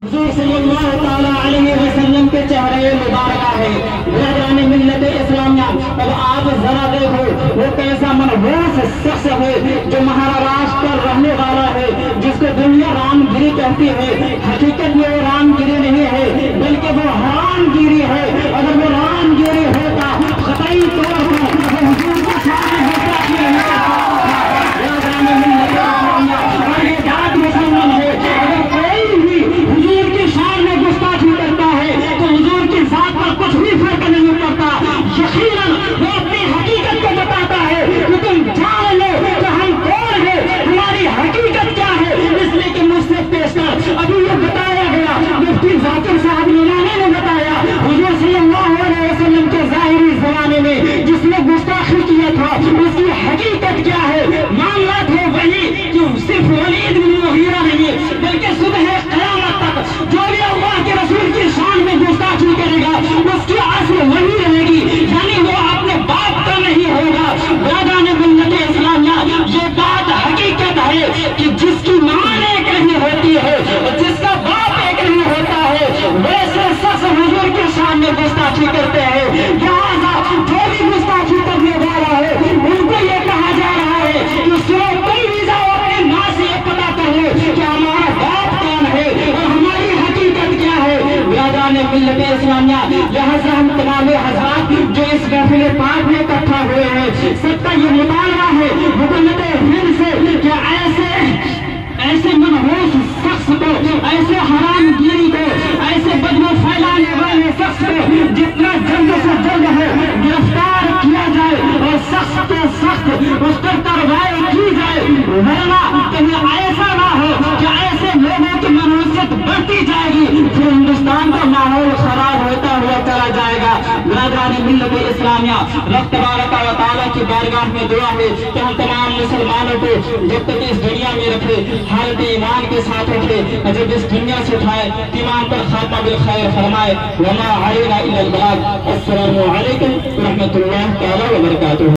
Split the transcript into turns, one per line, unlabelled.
حضور صلی اللہ تعالیٰ علیہ وسلم کے چہرے مبارکہ ہے برادران ملت اسلامیہ۔ اب آپ ذرا دیکھو وہ کیسا منحوس شخص ہے جو مہاراشٹر کا رہنے والا ہے، جس کو دنیا رام گیری کہتی ہے۔ حقیقت میں وہ رام گیری نہیں ہے بلکہ وہ حرام گیری ہے۔ اگر وہ رام گیری ہوتا قطعی طور پر وہ حضور کا شان ہوتا کہ نہیں ہوتا۔ برادران ملت اسلامیہ اور یہ بات مسلمان ہے، اگر کوئی بھی حضور کی شان میں گستاخی کرتا ہے تو حضور کی ذات پر کچھ بھی فرق نہیں پڑتا۔ یقیناً وہ اپنی حقیقت کو بتاتا ہے کہ تم جان لو کہ ہم کون ہیں، ہماری حقیقت کیا ہے۔ اس لیے کہ مجھ سے پیش کر ابھی یہ بتایا گیا، مفتی ذاکر صاحب نورانی نے بتایا حضور صلی اللہ علیہ وسلم کے ظاہری زمانے میں جس نے گستاخی کیا تھا اس کی حقیقت کیا ہے۔ معاملات ہے وہی کہ صرف ولید بن مغیرہ نہیں بلکہ صبح قیامت تک جو بھی اللہ کے رسول کی شان میں گستاخی کرے گا اس کی اصل وہی رہے گی، یعنی وہ اپنے باپ کا نہیں ہوگا۔ برادران ملت اسلامیہ یہ بات حقیقت ہے کہ جس کی ماں ایک نہیں ہوتی ہے اور جس کا باپ ایک نہیں ہوتا ہے ویسے شخص حضور کے شان میں گستاخی کرتے ہیں۔ لہٰذا جو بھی گستاخی کرنے والا ہے ان کو یہ کہا جا رہا ہے کہ سنو تم بھی جاؤ اپنے ماں سے یہ پتا کر لو کہ ہمارا باپ کون ہے اور ہماری حقیقت کیا ہے۔ برادران ملت اسلامیہ یہاں سے ہم تمام حضرات جو اس محفل پاک میں اکٹھا ہوئے ہیں سب کا یہ مطالبہ ہے حکومت ہند سے کہ ایسے منحوس شخص کو، ایسے حرام گیری کو، ایسے بدبو پھیلانے والے شخص کو جتنا جلد سے جلد ہے گرفتار کیا جائے اور سخت سے سخت اس پر کارروائی کی جائے، ورنہ کہیں ایسا نہ ہو کہ ایسے لوگوں کی منحوسیت بڑھتی جائے گی پھر ہندوستان کا ماحول خراب ہوتا ہوا چلا جائے گا۔ برادران ملت اسلامیہ رب تبارک و تعالیٰ کی بارگاہ میں دعا ہے کہ ہم تمام مسلمانوں کو جب تک اس دنیا میں رکھے حالت ایمان کے ساتھ رکھے، جب اس دنیا سے اٹھائے ایمان پر خاتمہ بالخیر فرمائے۔ وما علینا الا البلاغ۔ السلام علیکم ورحمۃ اللہ تعالیٰ وبرکاتہ۔